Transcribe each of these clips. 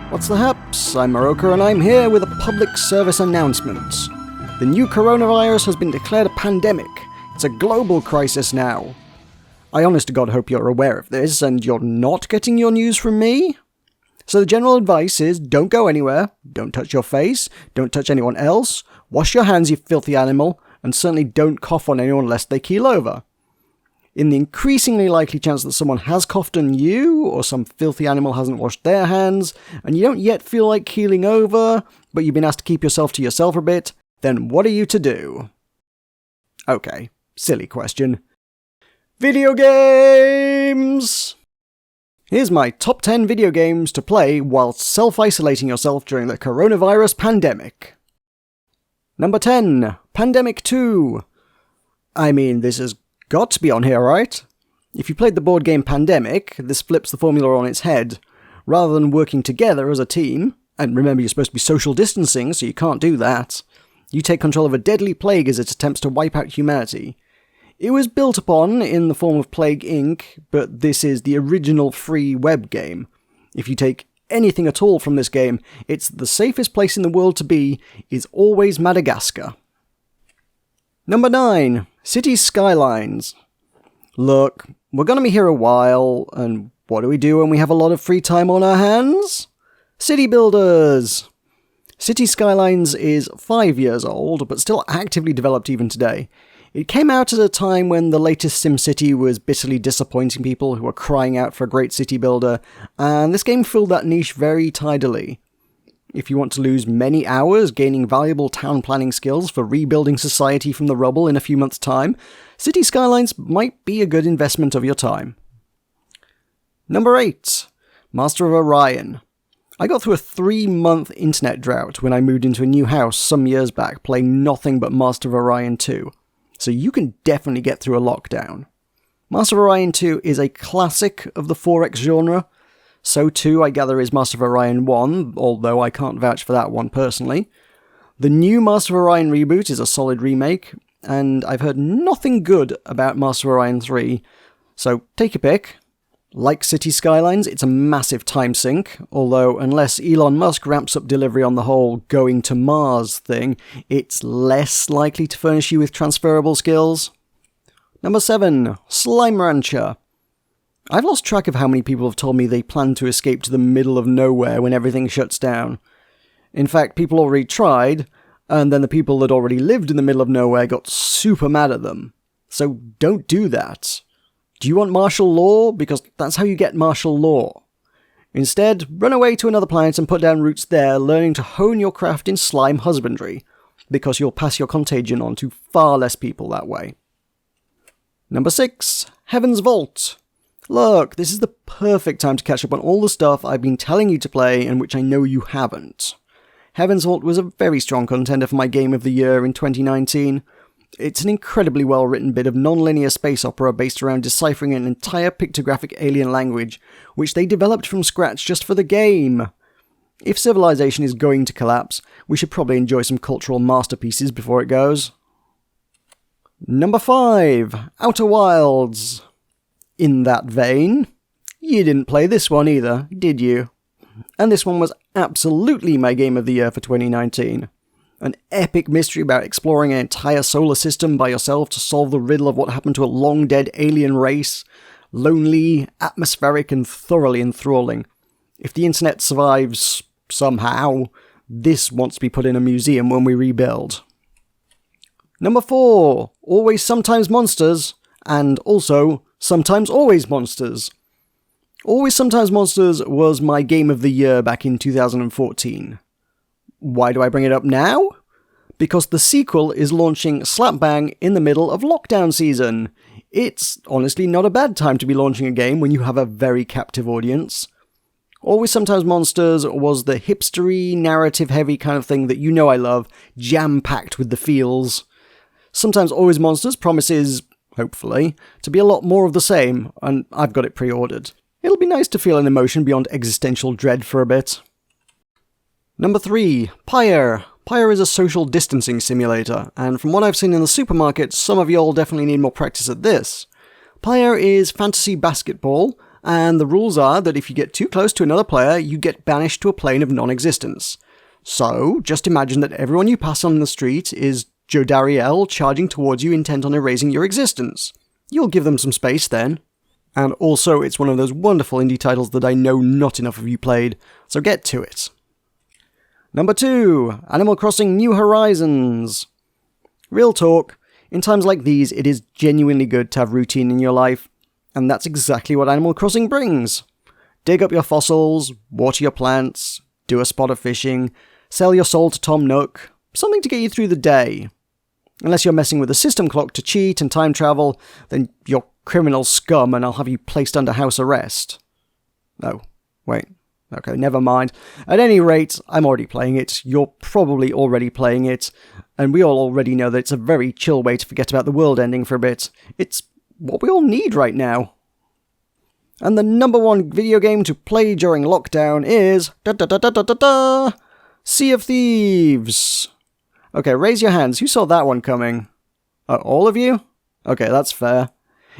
What's the haps? I'm Maroka and I'm here with a public service announcement. The new coronavirus has been declared a pandemic. It's a global crisis now. I honest to God hope you're aware of this and you're not getting your news from me. So the general advice is don't go anywhere, don't touch your face, don't touch anyone else, wash your hands you filthy animal, and certainly don't cough on anyone lest they keel over. In the increasingly likely chance that someone has coughed on you, or some filthy animal hasn't washed their hands, and you don't yet feel like keeling over, but you've been asked to keep yourself to yourself a bit, then what are you to do? Okay, silly question. Video games! Here's my top 10 video games to play whilst self-isolating yourself during the coronavirus pandemic. Number 10, Pandemic 2. I mean, this has got to be on here, right? If you played the board game Pandemic, this flips the formula on its head. Rather than working together as a team, and remember you're supposed to be social distancing, so you can't do that, you take control of a deadly plague as it attempts to wipe out humanity. It was built upon in the form of Plague Inc., but this is the original free web game. If you take anything at all from this game, it's the safest place in the world to be is always Madagascar. Number 9, Cities Skylines. Look, we're going to be here a while, and what do we do when we have a lot of free time on our hands? City builders! Cities Skylines is 5 years old, but still actively developed even today. It came out at a time when the latest SimCity was bitterly disappointing people who were crying out for a great city builder, and this game filled that niche very tidily. If you want to lose many hours gaining valuable town planning skills for rebuilding society from the rubble in a few months' time, City Skylines might be a good investment of your time. Number 8, Master of Orion. I got through a 3-month internet drought when I moved into a new house some years back playing nothing but Master of Orion 2, so you can definitely get through a lockdown. Master of Orion 2 is a classic of the 4X genre. So too, I gather, is Master of Orion 1, although I can't vouch for that one personally. The new Master of Orion reboot is a solid remake, and I've heard nothing good about Master of Orion 3, so take your pick. Like City Skylines, it's a massive time sink, although unless Elon Musk ramps up delivery on the whole going to Mars thing, it's less likely to furnish you with transferable skills. Number 7, Slime Rancher. I've lost track of how many people have told me they plan to escape to the middle of nowhere when everything shuts down. In fact, people already tried, and then the people that already lived in the middle of nowhere got super mad at them. So don't do that. Do you want martial law? Because that's how you get martial law. Instead, run away to another planet and put down roots there, learning to hone your craft in slime husbandry, because you'll pass your contagion on to far less people that way. Number 6, Heaven's Vault. Look, this is the perfect time to catch up on all the stuff I've been telling you to play and which I know you haven't. Heaven's Vault was a very strong contender for my Game of the Year in 2019. It's an incredibly well-written bit of non-linear space opera based around deciphering an entire pictographic alien language, which they developed from scratch just for the game. If civilization is going to collapse, we should probably enjoy some cultural masterpieces before it goes. Number 5, Outer Wilds. In that vein, you didn't play this one either, did you? And this one was absolutely my Game of the Year for 2019. An epic mystery about exploring an entire solar system by yourself to solve the riddle of what happened to a long-dead alien race. Lonely, atmospheric, and thoroughly enthralling. If the internet survives somehow, this wants to be put in a museum when we rebuild. Number 4, Always Sometimes Monsters, and also Sometimes Always Monsters. Always Sometimes Monsters was my Game of the Year back in 2014. Why do I bring it up now? Because the sequel is launching slap bang in the middle of lockdown season. It's honestly not a bad time to be launching a game when you have a very captive audience. Always Sometimes Monsters was the hipstery, narrative-heavy kind of thing that you know I love, jam-packed with the feels. Sometimes Always Monsters promises, hopefully, to be a lot more of the same, and I've got it pre-ordered. It'll be nice to feel an emotion beyond existential dread for a bit. Number 3, Pyre. Pyre is a social distancing simulator, and from what I've seen in the supermarket, some of y'all definitely need more practice at this. Pyre is fantasy basketball, And the rules are that if you get too close to another player, you get banished to a plane of non-existence. So, just imagine that everyone you pass on the street is Jodariel charging towards you intent on erasing your existence. You'll give them some space then. And also, it's one of those wonderful indie titles that I know not enough of you played, so get to it. Number 2, Animal Crossing New Horizons. Real talk, in times like these, it is genuinely good to have routine in your life, and that's exactly what Animal Crossing brings. Dig up your fossils, water your plants, do a spot of fishing, sell your soul to Tom Nook, something to get you through the day. Unless you're messing with the system clock to cheat and time travel, then you're criminal scum and I'll have you placed under house arrest. Oh, wait. Okay, never mind. At any rate, I'm already playing it, you're probably already playing it, and we all already know that it's a very chill way to forget about the world ending for a bit. It's what we all need right now. And the number 1 video game to play during lockdown is... Sea of Thieves! Okay, raise your hands, who saw that one coming? All of you? Okay, that's fair.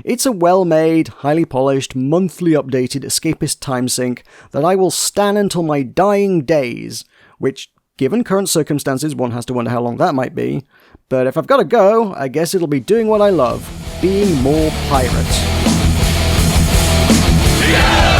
It's a well-made, highly polished, monthly updated escapist time sink that I will stan until my dying days, which, given current circumstances, one has to wonder how long that might be. But if I've got to go, I guess it'll be doing what I love, being more pirate. Yeah!